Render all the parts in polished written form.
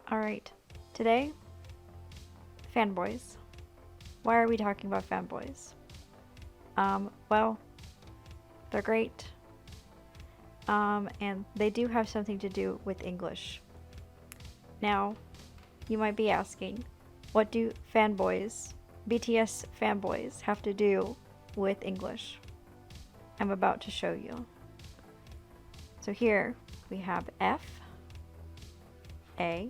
Alright, today, fanboys. Why are we talking about fanboys? Well, they're great. And they do have something to do with English. Now, you might be asking, what do fanboys, BTS fanboys, have to do with English? I'm about to show you. So here we have F, A,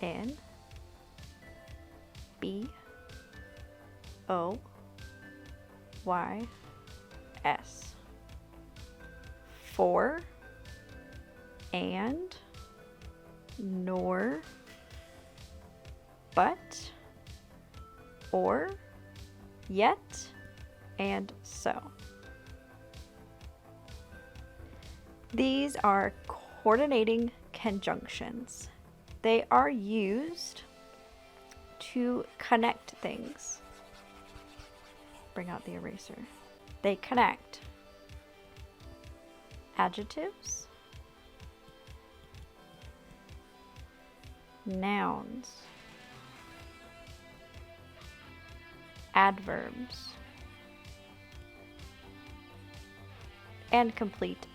N, B, O, Y, S. For, and, nor, but, or, yet, and so. These are coordinating conjunctions. They are used to connect things. Bring out the eraser. They connect adjectives, nouns, adverbs, and complete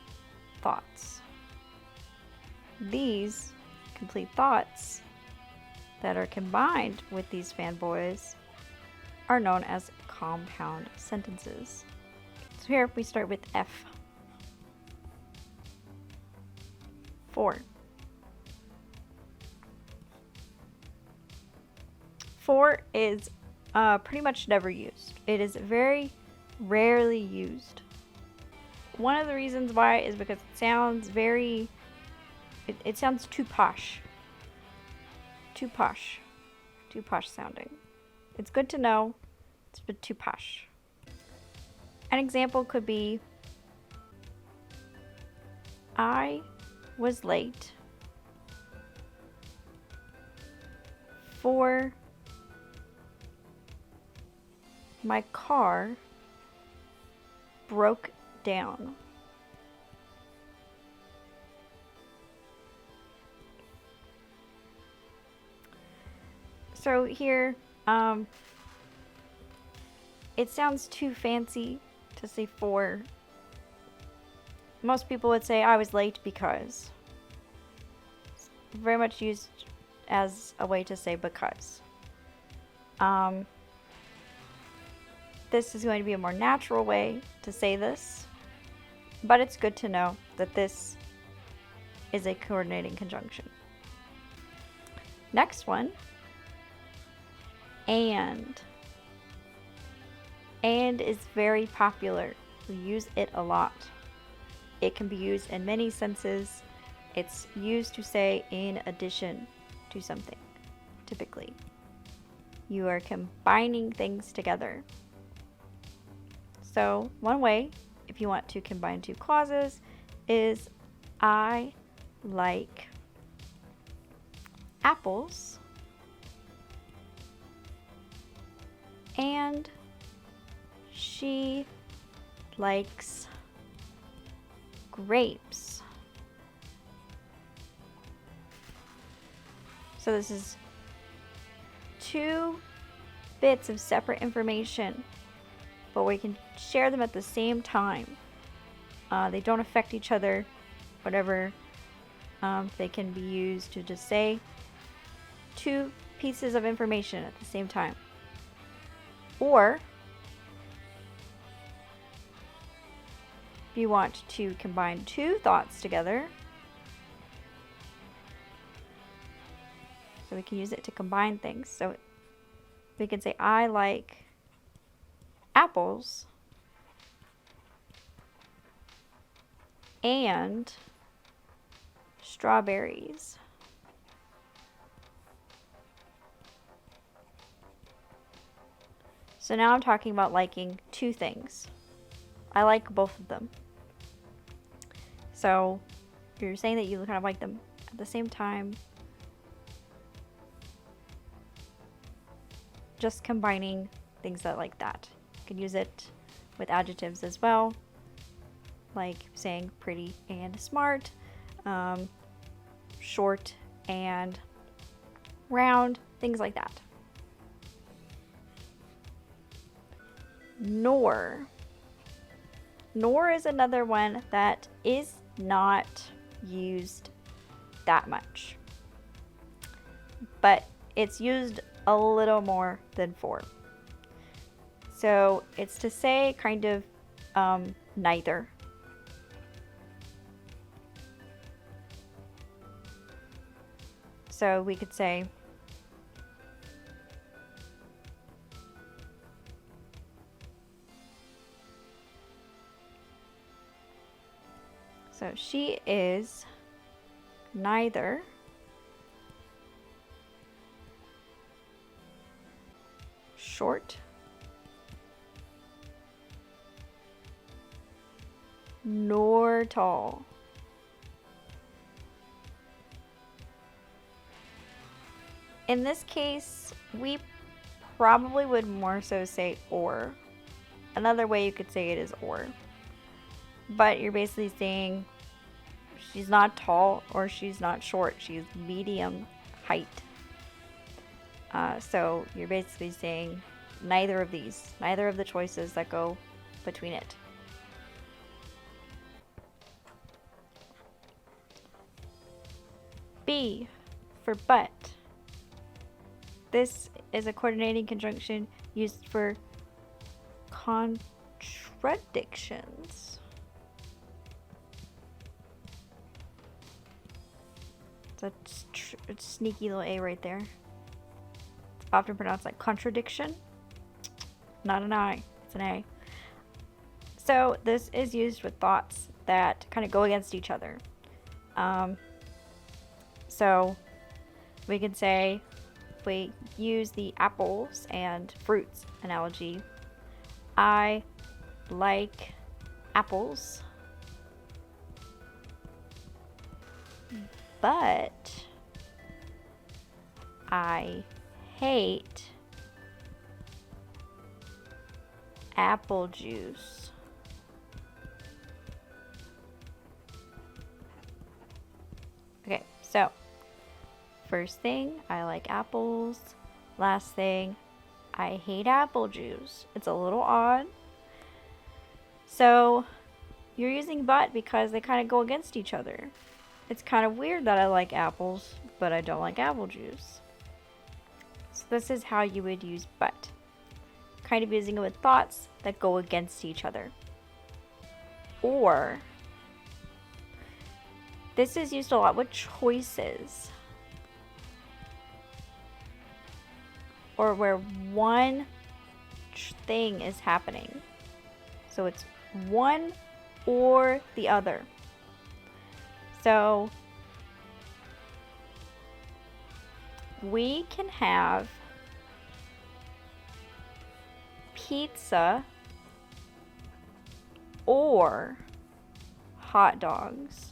thoughts. These complete thoughts that are combined with these fanboys are known as compound sentences. So here we start with F. For. For is pretty much never used. It is very rarely used. One of the reasons why is because it sounds very, it sounds too posh. Too posh. Too posh sounding. It's good to know, it's a bit too posh. An example could be, I was late for my car broke down. So here, it sounds too fancy to say for. Most people would say I was late because. It's very much used as a way to say because. This is going to be a more natural way to say this, but it's good to know that this is a coordinating conjunction. Next one, and. And is very popular. We use it a lot. It can be used in many senses. It's used to say in addition to something, typically. You are combining things together. So one way, if you want to combine two clauses, is I like apples and she likes grapes. So this is two bits of separate information, but we can share them at the same time. They don't affect each other, whatever. They can be used to just say two pieces of information at the same time. Or if you want to combine two thoughts together, so we can use it to combine things. So we can say, I like apples and strawberries. So now I'm talking about liking two things. I like both of them. So you're saying that you kind of like them at the same time. Just combining things that like that. You can use it with adjectives as well, like saying pretty and smart, short and round, things like that. Nor. Nor is another one that is not used that much, but it's used a little more than for. So it's to say kind of neither. So we could say so she is neither short nor tall. In this case, we probably would more so say or. Another way you could say it is or. But you're basically saying she's not tall or she's not short. She's medium height. So you're basically saying neither of these, neither of the choices that go between it. B for but. This is a coordinating conjunction used for contradictions. It's a sneaky little A right there. It's often pronounced like contradiction. Not an I, it's an A. So this is used with thoughts that kind of go against each other. So we could say, if we use the apples and fruits analogy, I like apples, but I hate apple juice. Okay, so first thing, I like apples. Last thing, I hate apple juice. It's a little odd. So you're using but because they kind of go against each other. It's kind of weird that I like apples, but I don't like apple juice. So this is how you would use but. Kind of using it with thoughts that go against each other. Or, this is used a lot with choices. Or where one thing is happening. So it's one or the other. So we can have pizza or hot dogs.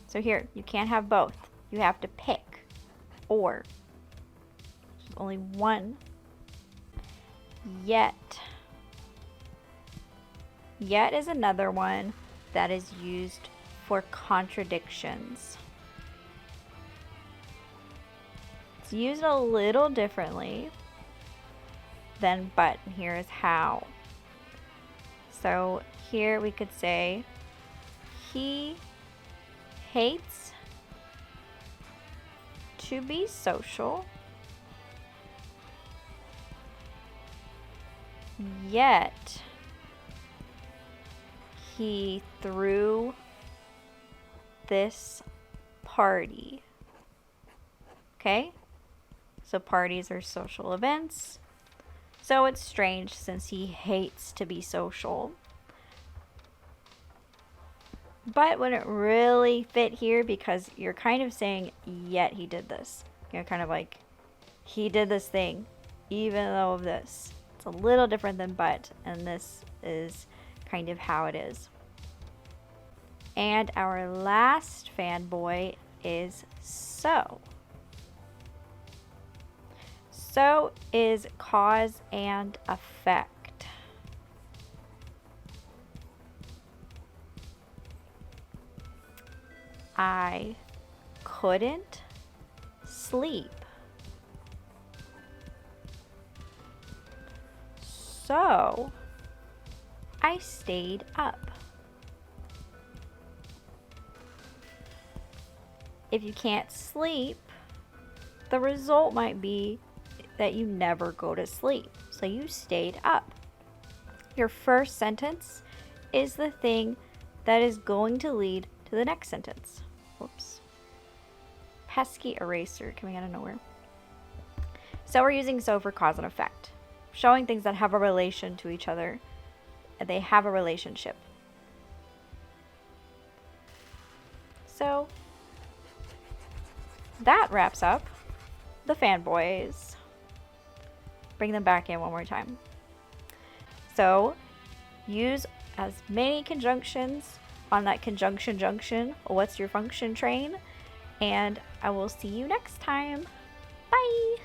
So here, you can't have both. You have to pick. Or. There's only one. Yet. Yet is another one that is used for contradictions. It's used a little differently than but. And here is how. So here we could say he hates to be social, yet he threw this party. Okay? So parties are social events. So it's strange since he hates to be social. But wouldn't really fit here because you're kind of saying, yet he did this. You're kind of like, he did this thing, even though of this. It's a little different than but, and this is kind of how it is. And our last fanboy is so. So is cause and effect. I couldn't sleep. So I stayed up. If you can't sleep, the result might be that you never go to sleep. So you stayed up. Your first sentence is the thing that is going to lead to the next sentence. Whoops. Pesky eraser coming out of nowhere. So we're using so for cause and effect, showing things that have a relation to each other. They have a relationship. So that wraps up the fanboys. Bring them back in one more time. So use as many conjunctions on that conjunction junction. What's your function train? And I will see you next time. Bye.